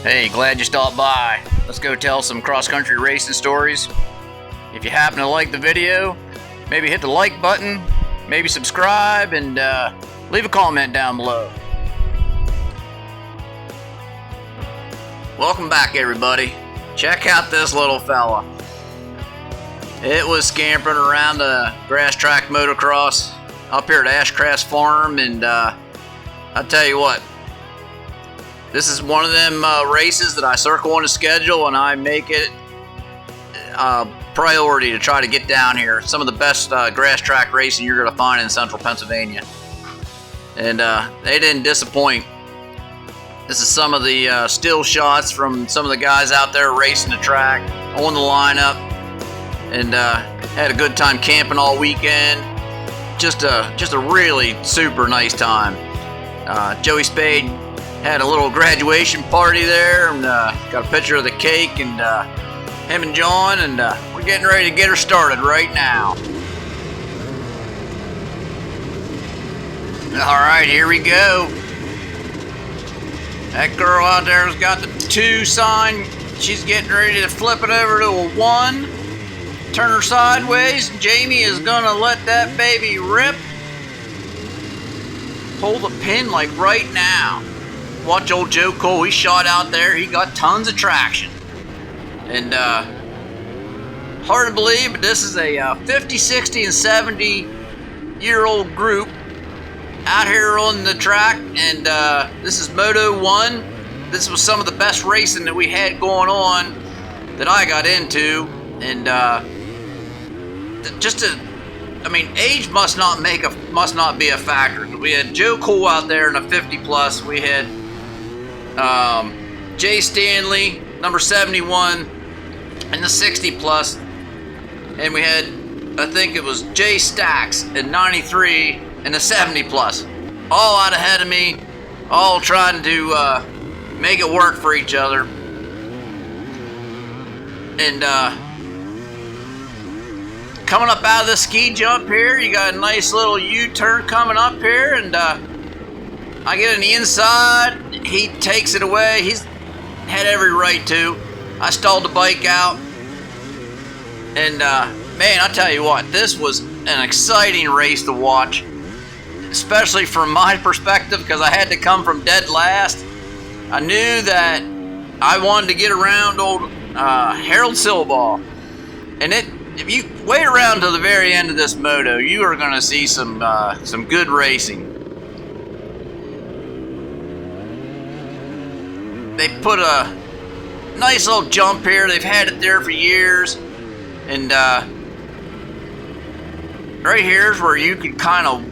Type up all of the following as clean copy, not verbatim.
Hey, glad you stopped by. Let's go tell some cross-country racing stories. If you happen to like the video, maybe hit the like button, maybe subscribe, and leave a comment down below. Welcome back, everybody. Check out this little fella. It was scampering around the grass track motocross up here at Ashcraft farm, and I'll tell you what, this is one of them races that I circle on the schedule and I make it a priority to try to get down here. Some of the best grass track racing you're going to find in central Pennsylvania. And they didn't disappoint. This is some of the still shots from some of the guys out there racing the track on the lineup. And had a good time camping all weekend. Just a really super nice time. Joey Spade had a little graduation party there, and got a picture of the cake, and him and John, and we're getting ready to get her started right now. Alright, here we go. That girl out there has got the 2 sign. She's getting ready to flip it over to a 1. Turn her sideways. Jamie is gonna let that baby rip. Pull the pin like right now. Watch old Joe Cole, he shot out there, he got tons of traction. And hard to believe, but this is a 50, 60, and 70 year old group out here on the track, and this is Moto 1. This was some of the best racing that we had going on that I got into, and age must not be a factor. We had Joe Cole out there in a 50 plus. We had Jay Stanley, number 71, in the 60 plus, and we had, I think it was Jay Stacks in 93 in the 70 plus, all out ahead of me, all trying to make it work for each other. And coming up out of the ski jump here, you got a nice little U-turn coming up here, and I get on the inside, he takes it away. He's had every right to. I stalled the bike out, and man, I'll tell you what, this was an exciting race to watch, especially from my perspective, because I had to come from dead last. I knew that I wanted to get around old Harold Silball, and if you wait around to the very end of this moto, you are going to see some good racing. They put a nice little jump here. They've had it there for years, and right here is where you can kind of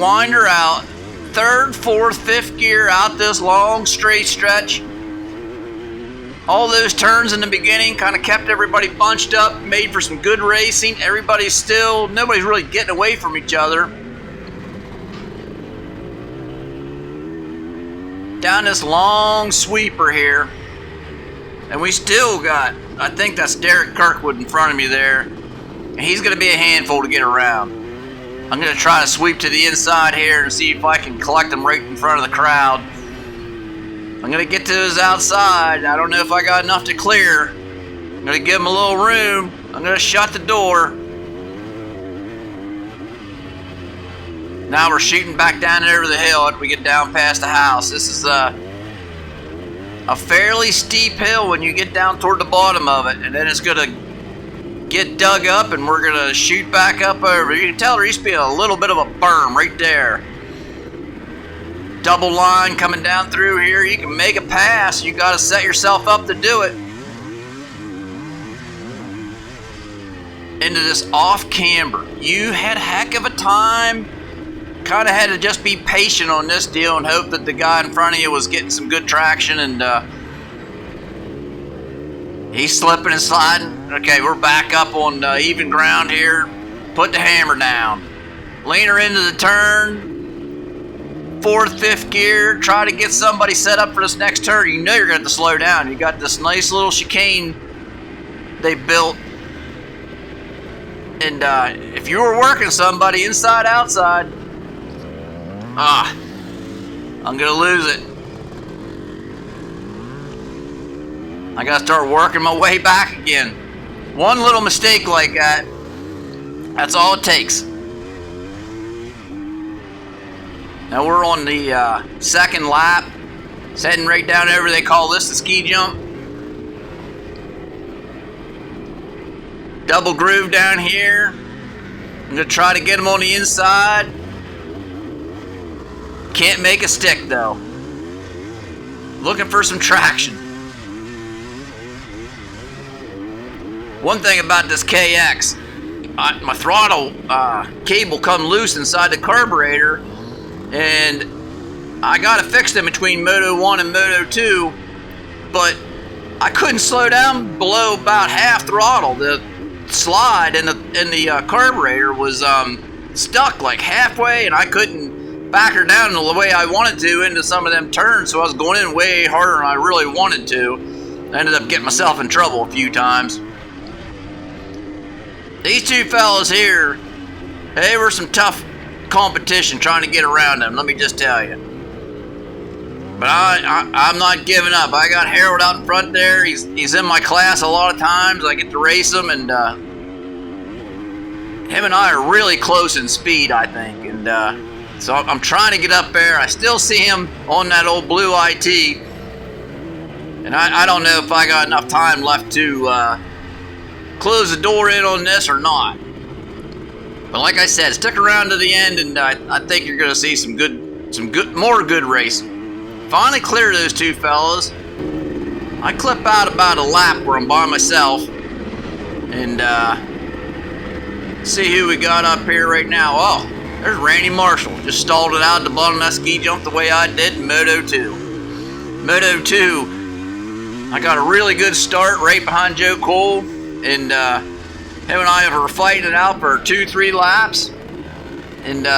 wind her out, 3rd, 4th, 5th gear out this long straight stretch. All those turns in the beginning kind of kept everybody bunched up, made for some good racing. Nobody's really getting away from each other. Down this long sweeper here, and we still got, I think that's Derek Kirkwood in front of me there, and he's going to be a handful to get around. I'm going to try to sweep to the inside here and see if I can collect him right in front of the crowd. I'm going to get to his outside. I don't know if I got enough to clear. I'm going to give him a little room. I'm going to shut the door. Now we're shooting back down over the hill after we get down past the house. This is a fairly steep hill when you get down toward the bottom of it, and then it's going to get dug up, and we're going to shoot back up over. You can tell there used to be a little bit of a berm right there. Double line coming down through here. You can make a pass. You got to set yourself up to do it. Into this off camber. You had a heck of a time. Kind of had to just be patient on this deal and hope that the guy in front of you was getting some good traction, and he's slipping and sliding. Okay, we're back up on even ground here. Put the hammer down. Lean her into the turn. 4th, 5th gear. Try to get somebody set up for this next turn. You know you're going to have to slow down. You got this nice little chicane they built. And if you were working somebody inside, outside, I'm gonna lose it. I gotta start working my way back again. One little mistake like that, that's all it takes. Now we're on the second lap. It's heading right down over, they call this the ski jump. Double groove down here. I'm gonna try to get him on the inside. Can't make a stick though. Looking for some traction. One thing about this KX, my throttle cable come loose inside the carburetor, and I got it fixed in between Moto 1 and Moto 2, but I couldn't slow down below about half throttle. The slide in the carburetor was stuck like halfway, and I couldn't back her down the way I wanted to into some of them turns, so I was going in way harder than I really wanted to. I ended up getting myself in trouble a few times. These two fellas here, they were some tough competition trying to get around them, let me just tell you. But I'm not giving up. I got Harold out in front there. He's in my class a lot of times. I get to race him, and him and I are really close in speed, I think. And so I'm trying to get up there. I still see him on that old blue IT, and I don't know if I got enough time left to close the door in on this or not. But like I said, stick around to the end, and I think you're going to see some more good racing. Finally clear those two fellas. I clip out about a lap where I'm by myself, and see who we got up here right now. Oh, there's Randy Marshall. Just stalled it out at the bottom of that ski jump the way I did in Moto 2. Moto 2, I got a really good start right behind Joe Cole, and him and I were fighting it out for 2-3 laps, and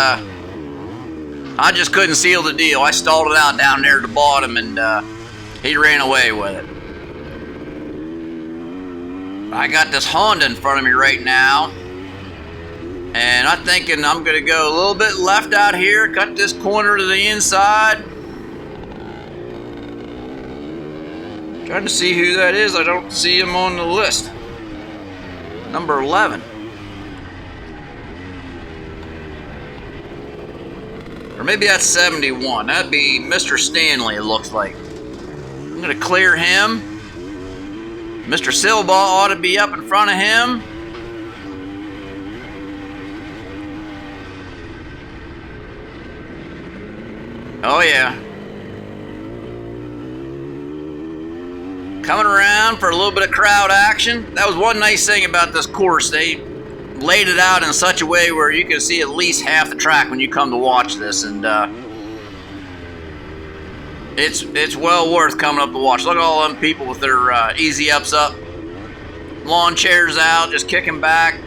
I just couldn't seal the deal. I stalled it out down there at the bottom, and he ran away with it. I got this Honda in front of me right now, and I'm thinking I'm going to go a little bit left out here, cut this corner to the inside. Trying to see who that is. I don't see him on the list. Number 11. Or maybe that's 71. That'd be Mr. Stanley, it looks like. I'm going to clear him. Mr. Silbaugh ought to be up in front of him. Oh, yeah. Coming around for a little bit of crowd action. That was one nice thing about this course. They laid it out in such a way where you can see at least half the track when you come to watch this, and it's well worth coming up to watch. Look at all them people with their easy ups up, lawn chairs out, just kicking back,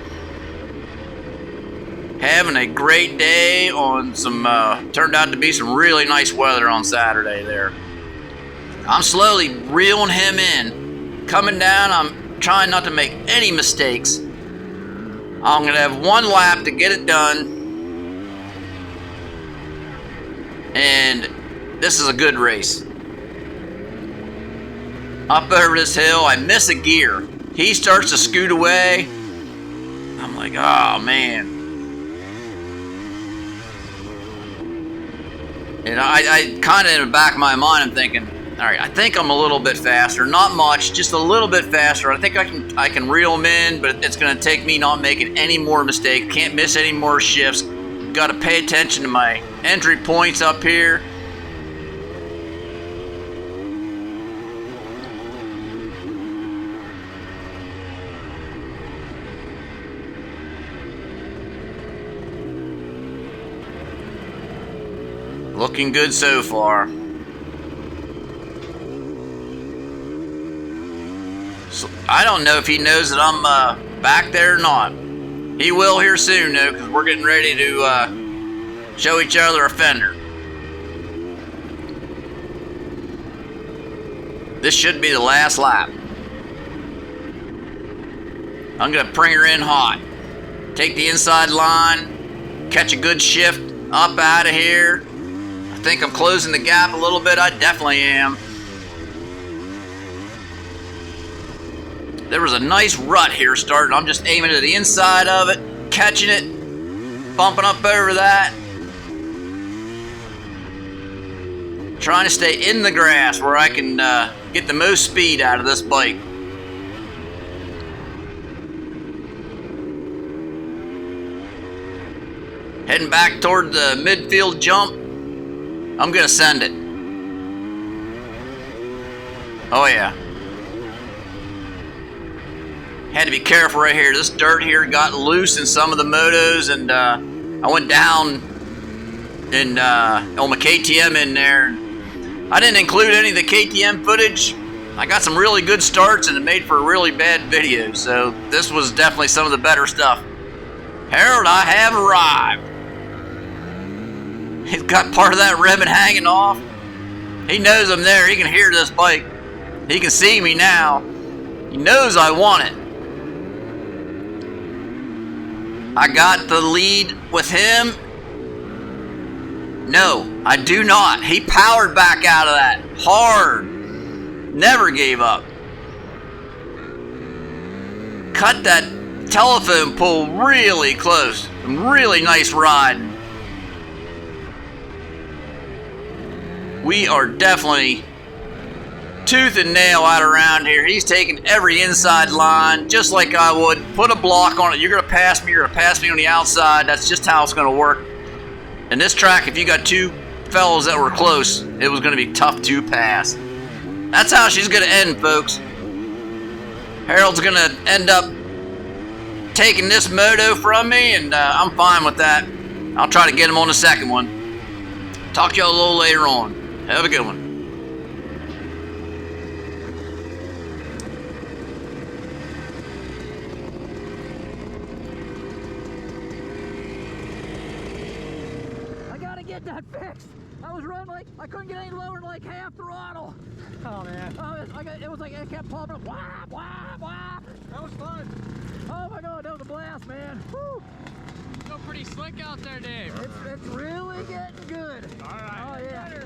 having a great day on some turned out to be some really nice weather on Saturday there. I'm slowly reeling him in, coming down. I'm trying not to make any mistakes. I'm going to have one lap to get it done, and this is a good race. Up over this hill, I miss a gear. He starts to scoot away. I'm like, oh man. And I kind of in the back of my mind, I'm thinking, all right, I think I'm a little bit faster. Not much, just a little bit faster. I think I can reel them in, but it's going to take me not making any more mistakes. Can't miss any more shifts. Got to pay attention to my entry points up here. Looking good so far. So, I don't know if he knows that I'm back there or not. He will here soon, though, because we're getting ready to show each other a fender. This should be the last lap. I'm going to bring her in hot. Take the inside line, catch a good shift up out of here. I think I'm closing the gap a little bit. I definitely am. There was a nice rut here starting. I'm just aiming at the inside of it, catching it, bumping up over that. Trying to stay in the grass where I can get the most speed out of this bike. Heading back toward the midfield jump. I'm gonna send it. Oh yeah. Had to be careful right here. This dirt here got loose in some of the motos, and I went down and on my KTM in there. I didn't include any of the KTM footage. I got some really good starts and it made for a really bad video, so this was definitely some of the better stuff. Harold, I have arrived. He's got part of that ribbon hanging off. He knows I'm there. He can hear this bike. He can see me now. He knows I want it. I got the lead with him. No, I do not. He powered back out of that hard. Never gave up. Cut that telephone pole really close. Some really nice riding. We are definitely tooth and nail out around here. He's taking every inside line just like I would. Put a block on it. You're going to pass me. You're going to pass me on the outside. That's just how it's going to work. In this track, if you got two fellows that were close, it was going to be tough to pass. That's how she's going to end, folks. Harold's going to end up taking this moto from me, and I'm fine with that. I'll try to get him on the second one. Talk to y'all a little later on. Have a good one. I gotta get that fixed. I was running like, I couldn't get any lower than like half throttle. Oh man. It was like, it kept popping up. Wah, wah, wah. That was fun. Oh my God, that was a blast, man. Woo. Go pretty slick out there, Dave. It's really getting good. All right. Oh yeah.